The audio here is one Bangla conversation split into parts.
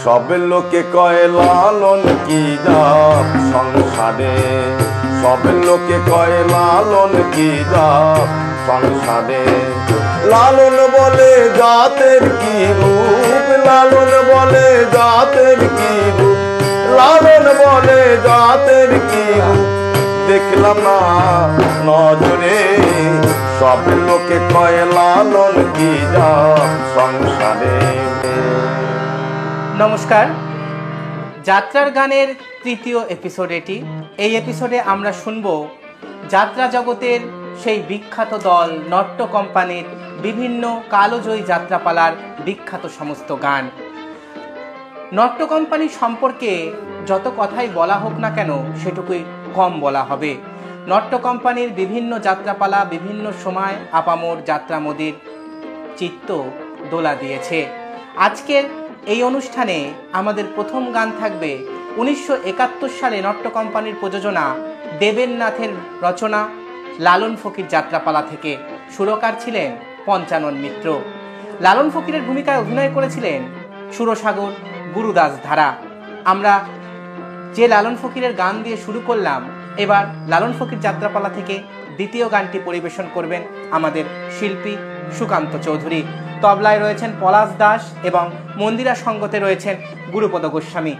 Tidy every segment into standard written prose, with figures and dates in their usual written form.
সব লোকে কয় লালন কি জাত সংসারে, সব লোকে কয় লালন কি জাত সংসারে। লালন বলে জাতের কি রূপ, লালন বলে জাতের কি রূপ, লালন বলে জাতের কি রূপ দেখলাম না নজরে। সব লোকে কয় লালন কি জাত সংসারে। নমস্কার, যাত্রার গানের তৃতীয় এপিসোড এটি। এই এপিসোডে আমরা শুনব যাত্রা জগতের সেই বিখ্যাত দল নট্য কোম্পানির বিভিন্ন কালজয়ী যাত্রাপালার বিখ্যাত সমস্ত গান। নট্য কোম্পানি সম্পর্কে যত কথাই বলা হোক না কেন সেটুকুই কম বলা হবে। নট্য কোম্পানির বিভিন্ন যাত্রাপালা বিভিন্ন সময় আপামর যাত্রামোদীর চিত্ত দোলা দিয়েছে। আজকের এই অনুষ্ঠানে আমাদের প্রথম গান থাকবে 1971 সালে নট্য কোম্পানির প্রযোজনা দেবেন্দ্রনাথের রচনা লালন ফকির যাত্রাপালা থেকে। সুরকার ছিলেন পঞ্চানন মিত্র। লালন ফকিরের ভূমিকায় অভিনয় করেছিলেন সুরসাগর, গুরুদাস ধারা। আমরা যে লালন ফকিরের গান দিয়ে শুরু করলাম, এবার লালন ফকির যাত্রাপালা থেকে দ্বিতীয় গানটি পরিবেশন করবেন আমাদের শিল্পী সুকান্ত চৌধুরী। তবলায় রয়েছেন পলাশ দাস এবং মন্দিরা সঙ্গতে রয়েছেন গুরুপদ গোস্বামী।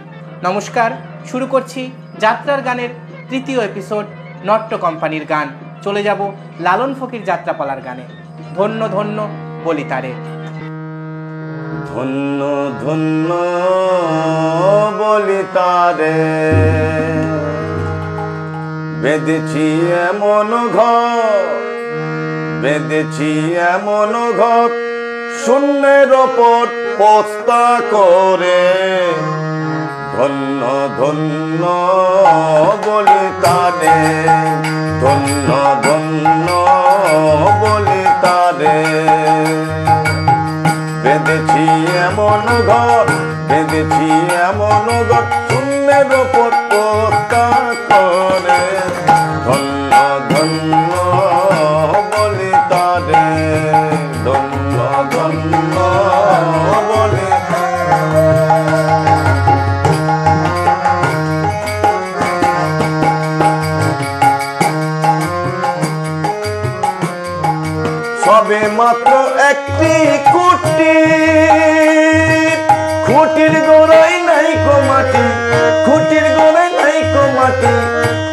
নমস্কার, শুরু করছি যাত্রার গানের তৃতীয় এপিসোড নট্য কোম্পানির গান। চলে যাব লালন ফকির যাত্রাপালার গানে। ধন্য ধন্য বলি তারে। ধন্য ধন্য বলি তারে, বেঁধেছি এমন ঘর, বেঁধেছি এমন ঘর শূন্যের ওপর পোস্তা করে। ধন্য ধন্য বলি তারে, ধন্য ধন্য বলি তারে। বেঁধেছি এমন ঘর, বেঁধেছি এমন ঘর শূন্যের ওপর পোস্তা করে। ধন্য ধন্য বলি তারে, ধন্য ধন্য বলি। সবে মাত্র একটি খুঁটি, খুঁটির গোড়ায় নাই কো মাটি, খুঁটির গোড়ায় নাই কো মাটি।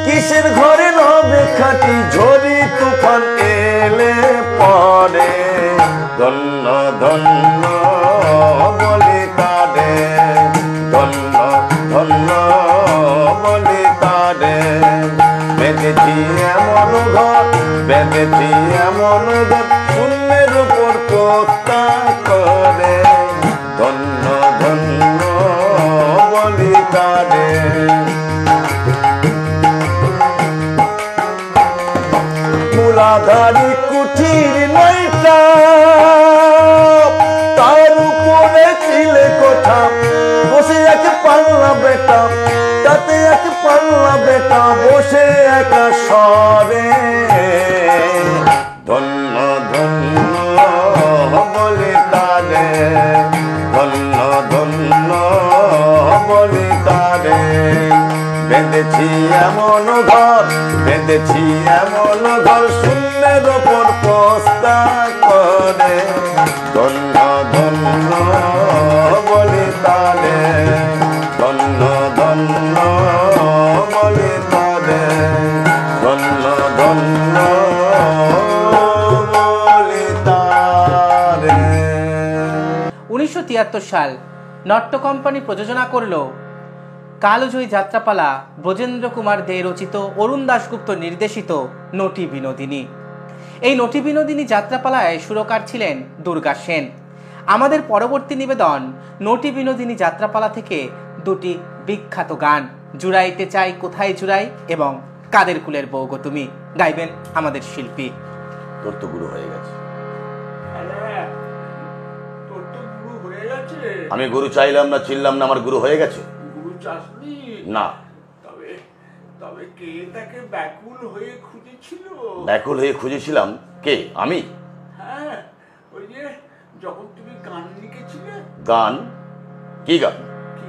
কিসের ঘরে নবে খাটি, ঝড়ি তুফান এলে পরে। ধন্য ধন্য বলি তারে, ধন্য ধন্য বলি তারে। বেঁধেছি এমন ঘর, বেঁধেছি এমন ঘর শূন্যের উপর পোস্তা করে। ধন্য ধন্য বলি তারে। মূলাধারী কুঠির নয়টা, তার উপরে ছিলে কোঠা, বসে এক পাল্লা বেটা, তাতে এক পাল্লা বেটা বসে একা সরে। ধন্য ধন্য বলি তারে, ধন্য ধন্য বলি তারে। বেঁধেছি এমন ঘর, বেঁধেছি এমন ঘর শূন্যের ওপর পোস্তা করে। ধন্য ধন্য বলি তারে, ধন্য ধন্য বলি তারে, ধন্য ধন্য বলি তারে। 1973 সাল নট্য কোম্পানি প্রযোজনা করল কালজয়ী যাত্রাপালা ব্রজেন্দ্র কুমার দে রচিত, অরুণ দাশগুপ্ত নির্দেশিত নটি বিনোদিনী। এই নটি বিনোদিনী যাত্রাপালায় সুরকার ছিলেন দুর্গা সেন। আমাদের পরবর্তী নিবেদন নটি বিনোদিনী যাত্রাপালা থেকে দুটি বিখ্যাত গান, জুড়াইতে চাই কোথায় জুড়াই এবং কাদের কুলের বউ গো তুমি, গাইবেন আমাদের শিল্পী। তোর তো গুরু হয়ে গেছে। আমি গুরু চাইলাম না, চিনলাম না, আমার গুরু হয়ে গেছে। গুরু চাসনি না। তবে তবে কে তাকে ব্যাকুল হয়ে খুঁজেছিল? ব্যাকুল হয়ে খুঁজেছিলাম? কে? আমি? হ্যাঁ, ওই যে যখন তুমি গান লিখেছিলে। গান? কি গান? কি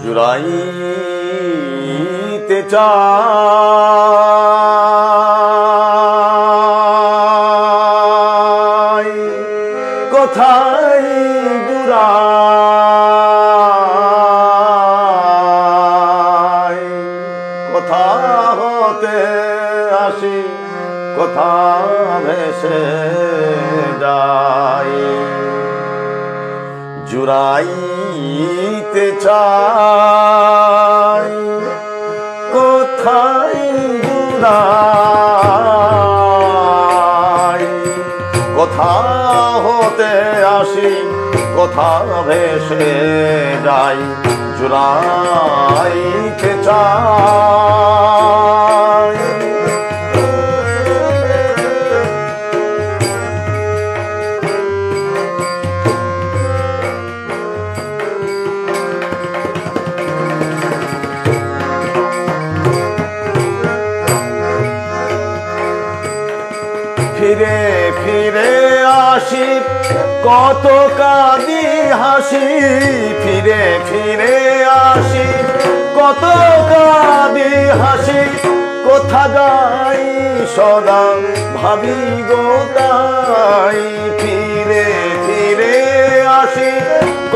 জুড়াইতে চাই কোথায় জুড়াই কোথা হতে আসি কোথা ভেসে যাই জুড়াইতে চাই কোথায় জুড়াই কোথা হতে আসি কোথা ভেসে যাই জুড়াইতে চাই ফিরে ফিরে আসি কত কাঁদি হাসি ফিরে ফিরে আসি কত কাঁদি হাসি কোথা যাই সদা ভাবি গো তাই ফিরে ফিরে আসি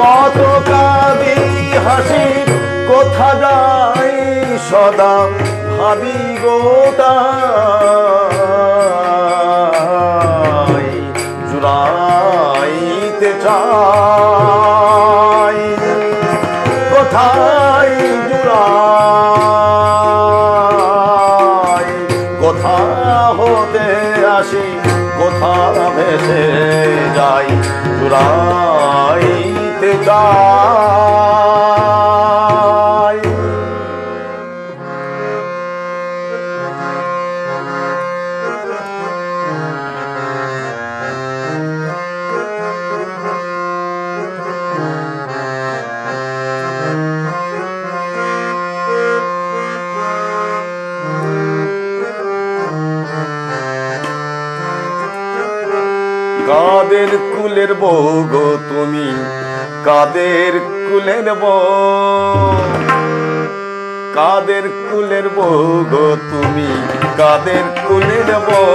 কত কাঁদি হাসি কোথা যাই সদা ভাবি গো তাই জুড়াইতে চাই কোথায় জুড়াই কোথা হতে আসি কোথা ভেসে যাই জুড়াইতে চাই কাদের কুলের বউ গো তুমি কাদের কুলের বউ কাদের কুলের বউ গো তুমি কাদের কুলের বউ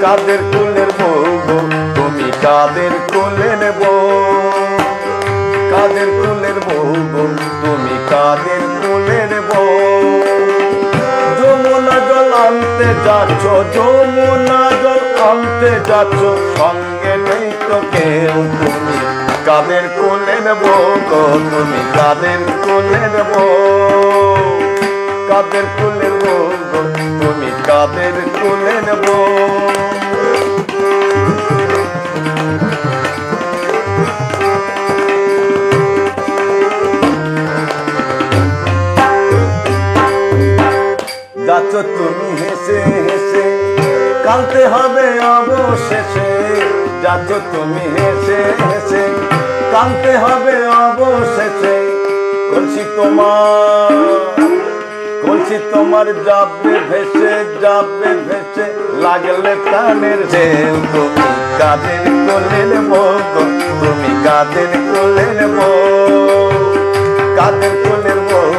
কাদের কুলের বউ গো তুমি কাদের কুলের বউ কাদের কুলের বউ গো তুমি কাদের কুলের বউ যমুনা জল আনতে যাচ্ছ যমুনা জল আনতে যাচ্ছ সঙ্গে নেই তো কেউ তুমি কাদের কোলের বউ গো তুমি কাদের কোলের বউ কাদের কোলের বউ গো তুমি কাদের কোলের বউ যাচ্ছ তুমি হেসে হেসে কাঁদতে হবে অবশেষে যাচ্ছ তুমি হেসে হেসে কাঁদতে হবে অবশেষে কলসি তোমার যাবে ভেসে লাগলে প্রাণের ঢেউ তুমি কাদের কোলের বউ তুমি কাদের কোলের বউ কাদের কোলের বউ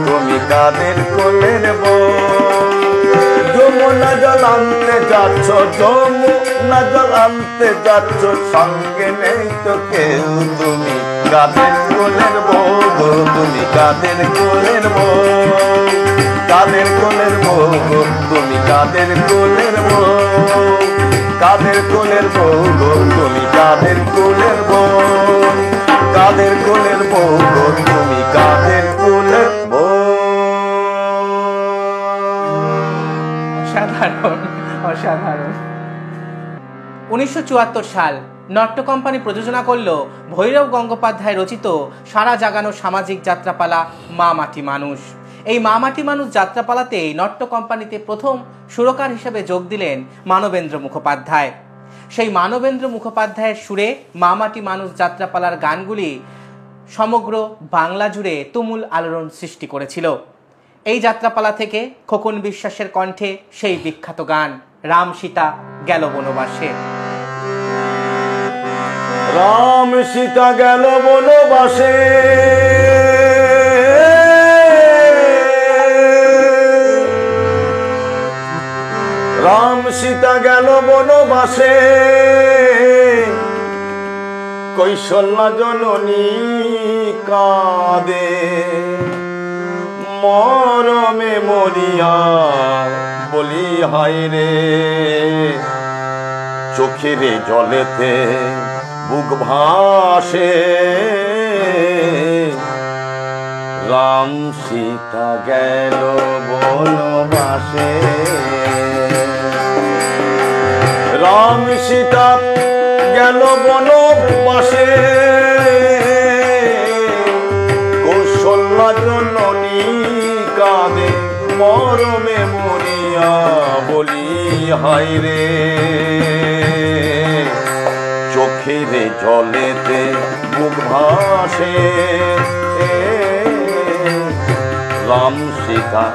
তুমি কাদের কোলের বউ যমুনা জল আনতে যাচ্ছ যমুনা জল আনতে যাচ্ছ সঙ্গে নেই তো কেউ তুমি কাদের কোলের বউ তুমি কাদের কোলের বউ কাদের কোলের বউ তুমি কাদের কোলের বউ কাদের কোলের বউ তুমি কাদের কোলের বউ কাদের কোলের বউ তুমি কাদের কোলের বউ অসাধারণ অসাধারণ 1974 সাল নট্য কোম্পানি প্রযোজনা করল ভৈরব গঙ্গোপাধ্যায় রচিত সারা জাগানো সামাজিক যাত্রাপালা মা মাটি মানুষ। এই মা মাটি মানুষ যাত্রাপালাতেই নট্য কোম্পানিতে প্রথম সুরকার হিসেবে যোগ দিলেন মানবেন্দ্র মুখোপাধ্যায়। সেই মানবেন্দ্র মুখোপাধ্যায়ের সুরে মা মাটি মানুষ যাত্রাপালার গানগুলি সমগ্র বাংলা জুড়ে তুমুল আলোড়ন সৃষ্টি করেছিল। এই যাত্রাপালা থেকে খোকন বিশ্বাসের কণ্ঠে সেই বিখ্যাত গান রাম সীতা গেল বনবাসে। রাম সীতা গেল বনবাসে রাম সীতা গেল বনবাসে, কৌশল্যা জননী কাঁদে, মরমে মরিয়া বলি হায় রে, চোখের জলেতে বুক ভাসে, রাম সীতা গেল বনবাসে। রাম সীতা গেল বনবাসে, কৌশল্যা জননী কাঁদে, মরমে মরিয়া বলি হায় রে, চোখের জলেতে বুক ভাসে, রাম সীতা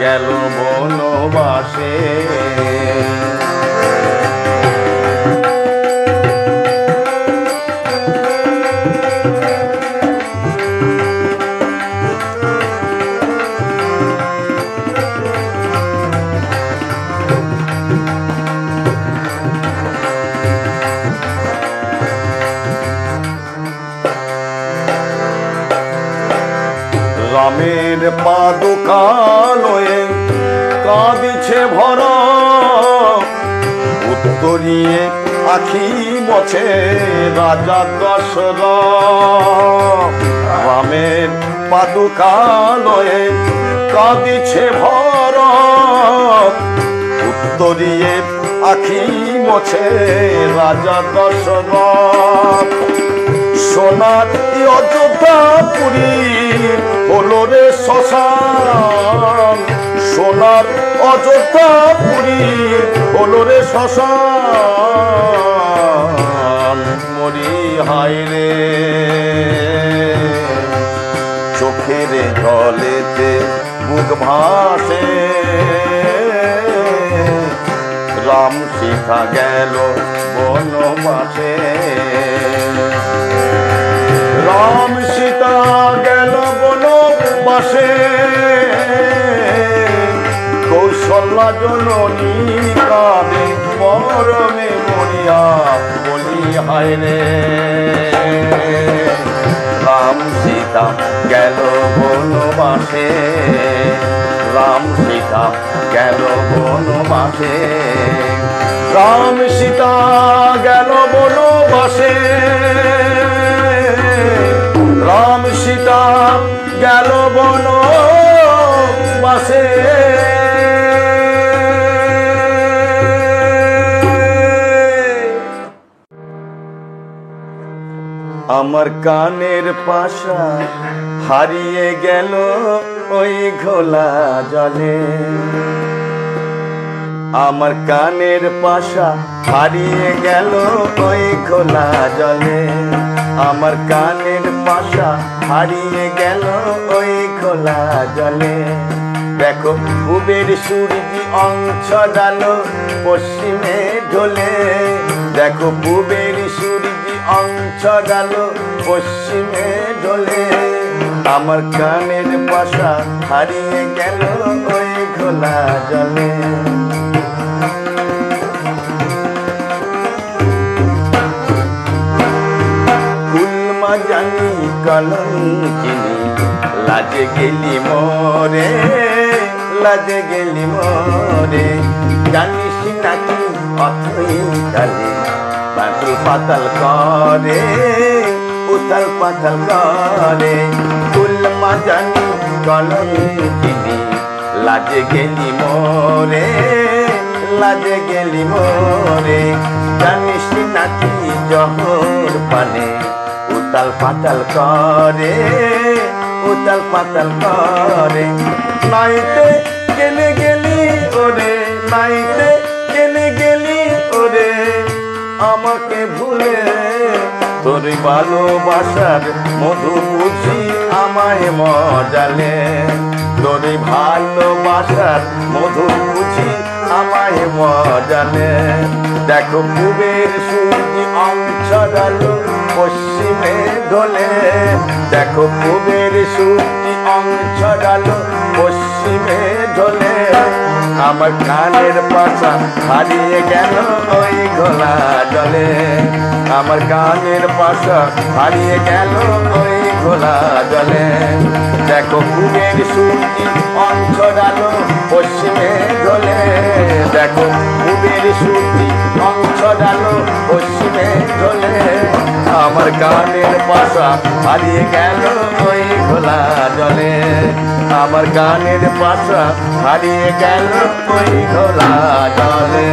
গেল বনবাসে। রামের পাদুকা লয়ে কাঁদিছে ভর, উত্তরিয়ে আখি বছে রাজা দশরথ। রামের পাদুকা লয়ে কাঁদিছে ভর, উত্তরিয়ে আখি বছে রাজা দশরথ। সোনার অযোধ্যা পুরী হলো রে শ্মশান, সোনার অযোধ্যা পুরী হলো রে শ্মশান, মরি হায় রে, চোখের জলেতে বুক ভাসে, রাম সীতা গেল বনবাসে। রাম সীতা গেল বনবাসে, কৌশল্যা জননী কাঁদে, মরমে মরিয়া বলি হায় রে, রাম সীতা গেল বনবাসে, রাম সীতা গেল বনবাসে। রাম সীতা গেল বনবাসে, রাম সীতা গেল বনবাসে। আমার কানের পাশা হারিয়ে গেল ওই ঘোলা জলে, আমার কানের পাশা হারিয়ে গেল ওই ঘোলা জলে, আমার কানের পাশা হারিয়ে গেল ওই খোলা জলে। দেখো পূবের সূর্যি অংশ ডালো পশ্চিমে ঢলে, দেখো পূবের সূর্যি অংশ ডালো পশ্চিমে ঢলে, আমার কানের পাশা হারিয়ে গেল ওই খোলা জলে। জানি কলঙ্কিনী লাজে গেলি মোরে, লাজে গেলি মোরে, জানিস নাকি অথই কালে পাতাল পাতাল করে, উতাল পাতাল করে। কুলমা জানি কলঙ্কিনী লাজে গেলি মোরে, লাজে গেলি মোরে, জানিস নাকি জহর পানে উতাল পাতাল করে, উতাল পাতাল করে। নাইতে কেনে গেলি ওরে, নাইতে কেনে গেলি ওরে, আমাকে ভুলে তোর ভালোবাসার মধু বুঝি আমায় মজালে, তোর ভালোবাসার মধু বুঝি আমায় মজালে। দেখো পূবের সূর্য অংশ ডালো পশ্চিমে ঢলে, দেখো পূবের সূর্য অংশ ডালো পশ্চিমে ঢলে, আমার কানের পাশা হারিয়ে গেল ওই ঘোলা জলে, আমার কানের পাশা হারিয়ে গেল ওই ঘোলা জলে। দেখো পূবের সূর্যি অঞ্চলালো পশ্চিমে ঢলে, দেখো পূবের সূর্যি অঞ্চলালো পশ্চিমে ঢলে, আমার কানের পাশা হারিয়ে গেল ওই ঘোলা জলে, আমার কানের পাশা হারিয়ে গেল ওই ঘোলা জলে।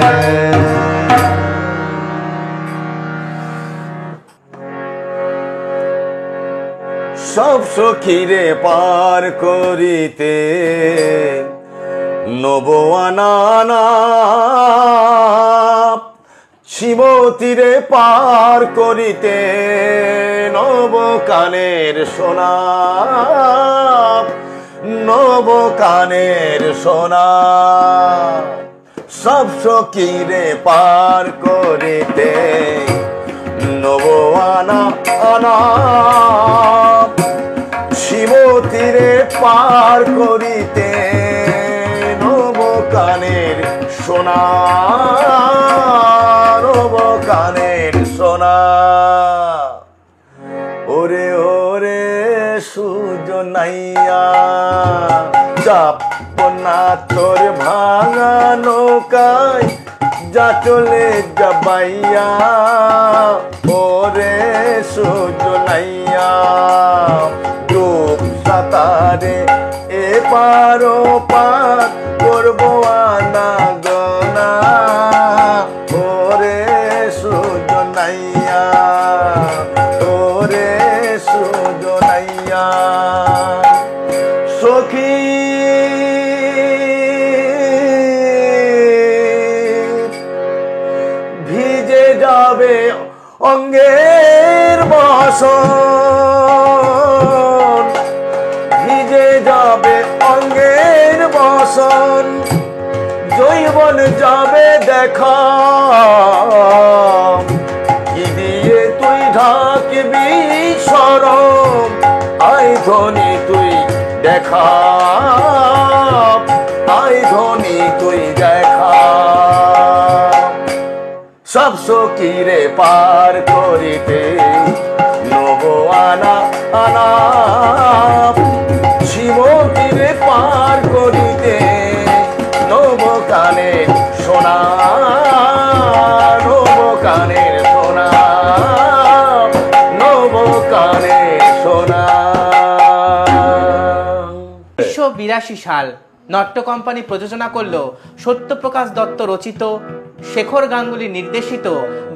সব সখীরে পার করিতে নবআনা, শিবতীরে পার করিতে নব কানের সোনা, নব কানের সোনা। সব সখীরে পার করিতে নবআনা আনা, শিবতীরে পার করিতে নব কানের সোনা, নব কানের সোনা। ওরে ওরে সুজনাইয়া চাপ না তোর ভাঙা নৌকায়, যা চলে যাবাইয়া ওরে সুজনাইয়া, ডুব সাঁতারে এপার ওপার করবো আনা গোনা, ওরে সুজনাইয়া, ওরে সুজনাইয়া। সখী ভিজে যাবে অঙ্গের বসন, ভিজে যাবে অঙ্গের বসন, জৈবন যাবে দেখা, কি দিয়ে তুই ঢাকবি শরম, আই ধনী তুই দেখা, আই ধনী তুই দেখা। সব সখীরে পার করিতে নবআনা আনা, শিবতীরে পার করিতে নব কানের সোনা, নব কানের সোনা, নব কানের সোনা। 1982 সাল নট্য কোম্পানি প্রযোজনা করল সত্যপ্রকাশ দত্ত রচিত, শেখর গাঙ্গুলি নির্দেশিত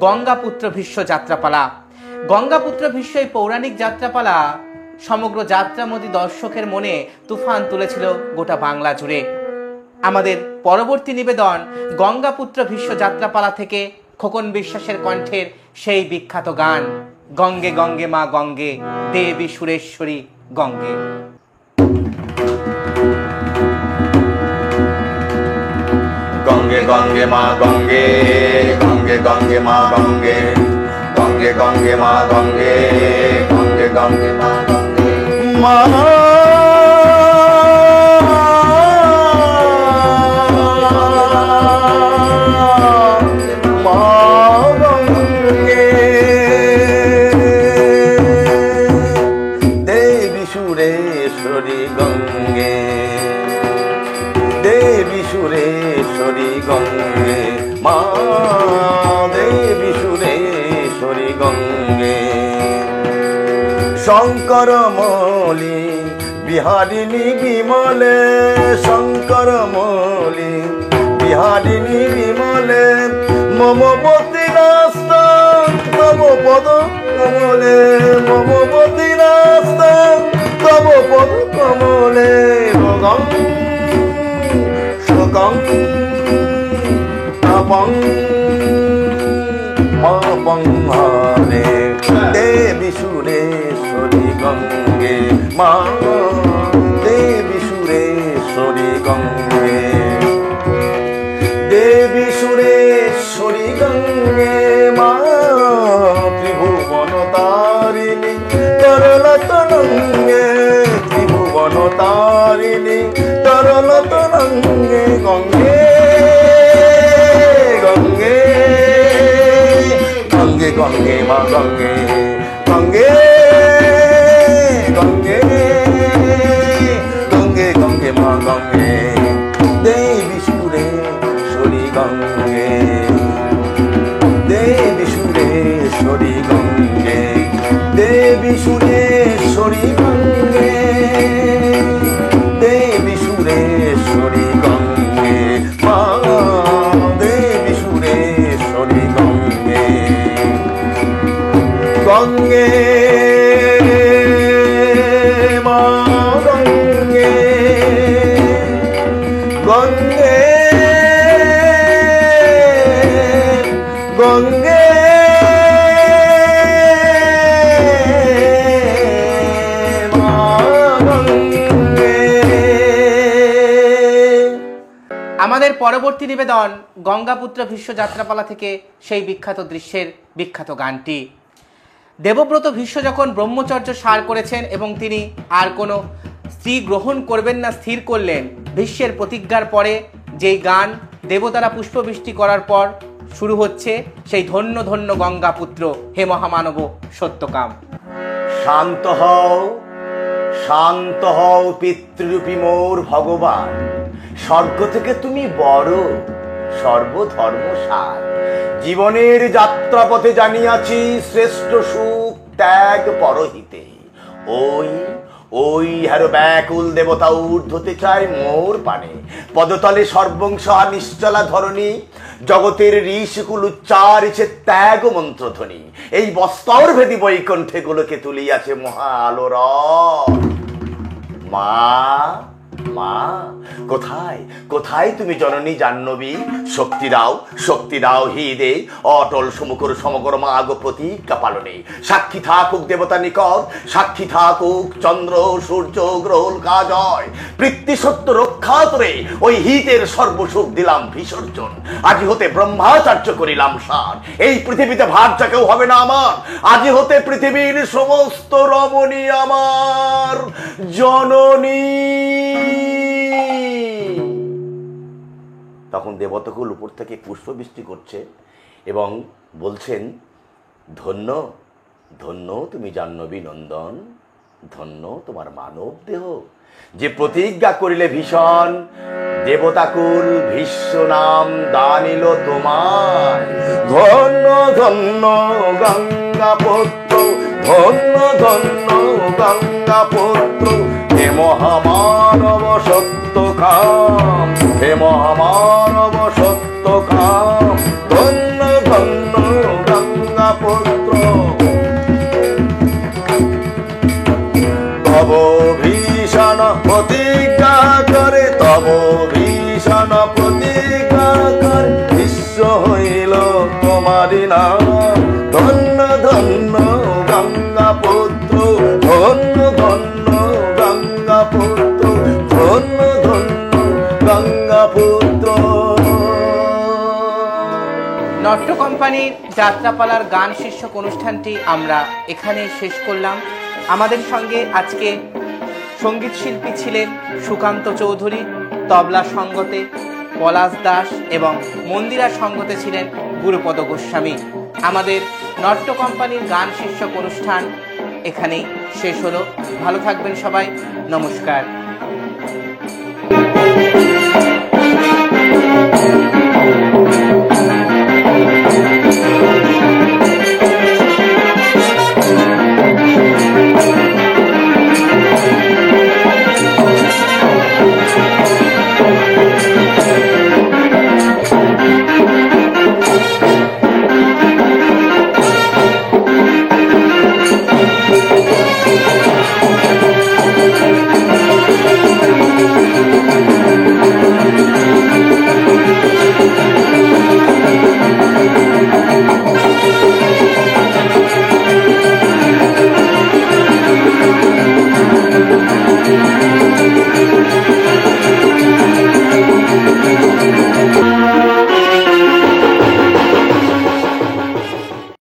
গঙ্গাপুত্র ভীষ্ম যাত্রাপালা। গঙ্গাপুত্র ভীষ্ম এই পৌরাণিক যাত্রাপালা সমগ্র যাত্রামোদী দর্শকের মনে তুফান তুলেছিল গোটা বাংলা জুড়ে। আমাদের পরবর্তী নিবেদন গঙ্গাপুত্র ভীষ্ম যাত্রাপালা থেকে খোকন বিশ্বাসের কণ্ঠের সেই বিখ্যাত গান গঙ্গে গঙ্গে মা গঙ্গে, দেবী সুরেশ্বরী গঙ্গে। গঙ্গে গঙ্গে মা গঙ্গে, গঙ্গে গঙ্গে মা গঙ্গে, গঙ্গে গঙ্গে মা গঙ্গে, গঙ্গে গঙ্গে মা গঙ্গে। মা গঙ্গে, দেবী সুরেশ্বরী গঙ্গে, দেবী সুরেশ্বরী গঙ্গে, মা দেবী সুরেশ্বরী গঙ্গে। শঙ্কর মৌলি বিহারিণী বিমলে, শঙ্কর মৌলি বিহারিণী বিমলে, মমবতী নাস্তান তব পদ কমলে, মমবতী নাস্তান তব পদ কমলে। ভগং সুগং আপং মপং হরে, দেবী সুরেশ্বরী গঙ্গে, মা দেবী সুরেশ্বরী গঙ্গে, দেবী সুরেশ্বরী গঙ্গে, মা ত্রিভুবন তারিণী তরলতনঙ্গে, ত্রিভুবন তারিণী তরলতনঙ্গে, গঙ্গে গঙ্গে গঙ্গে মা গঙ্গে গঙ্গে গঙ্গে গঙ্গে গঙ্গে মা গঙ্গে দেবী সুরেশ্বরী গঙ্গে দেবী সুরেশ্বরী গঙ্গে দেবী সুরেশ্বরী গঙ্গে দেবী সুরেশ্বরী গঙ্গে মা দেবী সুরেশ্বরী গঙ্গে গঙ্গে মা গঙ্গে গঙ্গে গঙ্গে আমাদের পরবর্তী নিবেদন গঙ্গাপুত্র ভীষ্ম যাত্রাপালা থেকে সেই বিখ্যাত দৃশ্যের বিখ্যাত গানটি। দেবব্রত ভীষ্ম যখন ব্রহ্মচর্য সার করেছেন এবং তিনি আর কোনো স্ত্রী গ্রহণ করবেন না স্থির করলেন, ভীষ্মের প্রতিজ্ঞার পরে যেই গান দেবতারা পুষ্পবৃষ্টি করার পর শুরু হচ্ছে সেই ধন্য ধন্য গঙ্গাপুত্র হে মহামানব সত্যকাম। শান্ত হও পিতৃরূপী মোর ভগবান, স্বর্গ থেকে তুমি বড় সর্বধর্ম সার। জীবনের যাত্রাপথে জানিয়াছি শ্রেষ্ঠ সুখ ত্যাগ পরহিতে। ওই হ্যারো ব্যাকুল দেবতা ঊর্ধ্বতে চায় মোর পানে। পদতলে সর্বংসহা নিশ্চলা ধরণী, জগতের ঋষিকুল উচ্চারিছে ত্যাগ মন্ত্রধ্বনি। এই বস্তর ভেদি বৈকুণ্ঠে গুলোকে তুলিয়াছে মহা আলোর। মা মা কোথায় কোথায় তুমি জননী জাহ্নবী? শক্তি দাও হৃদে অটল সমুখর সমগ্র মা গো প্রতিজ্ঞা পালনে। সাক্ষী থাকুক দেবতা নিকট, সাক্ষী থাকুক চন্দ্র সূর্য গ্রহ কাজয়। পৃথ্বী সত্য রক্ষা করে ওই হিতের সর্বসুখ দিলাম বিসর্জন। আজি হতে ব্রহ্মাচার্য করিলাম সার, এই পৃথিবীতে ভার যা কেউ হবে না আমার। আজি হতে পৃথিবীর সমস্ত রমণী আমার জননী। তখন দেবতাকুল উপর থেকে পুষ্পবৃষ্টি করছে এবং বলছেন, ধন্য ধন্য তুমি জাহ্নবী নন্দন, ধন্য তোমার মানব দেহ। যে প্রতিজ্ঞা করিলে ভীষণ, দেবতাকুল ভীষ্ম নাম দানিল তোমার। ধন্য ধন্য গঙ্গাপুত্র, ধন্য ধন্য গঙ্গাপুত্র, হে মহামানব সত্যকাম, হে মহামানব সত্যকাম। ধন্য ধন্য গঙ্গাপুত্র, তব ভীষণ প্রতিজ্ঞা করে, তব ভীষণ প্রতিজ্ঞা করে বিশ্ব হইল তোমারি নাম। ধন্য ধন্য গঙ্গাপুত্র, ধন্য ধন্য গঙ্গাপুত্র, ধন্য ধন্য গঙ্গাপুত্র। নট্য কোম্পানির যাত্রাপালার গান শীর্ষক অনুষ্ঠানটি আমরা এখানেই শেষ করলাম। আমাদের সঙ্গে আজকে সঙ্গীত শিল্পী ছিলেন সুকান্ত চৌধুরী, তবলা সঙ্গতে পলাশ দাস এবং মন্দিরা সঙ্গতে ছিলেন গুরুপদ গোস্বামী। আমাদের নট্য কোম্পানির গান শীর্ষক অনুষ্ঠান এখানেই শেষ হলো। ভালো থাকবেন সবাই, নমস্কার।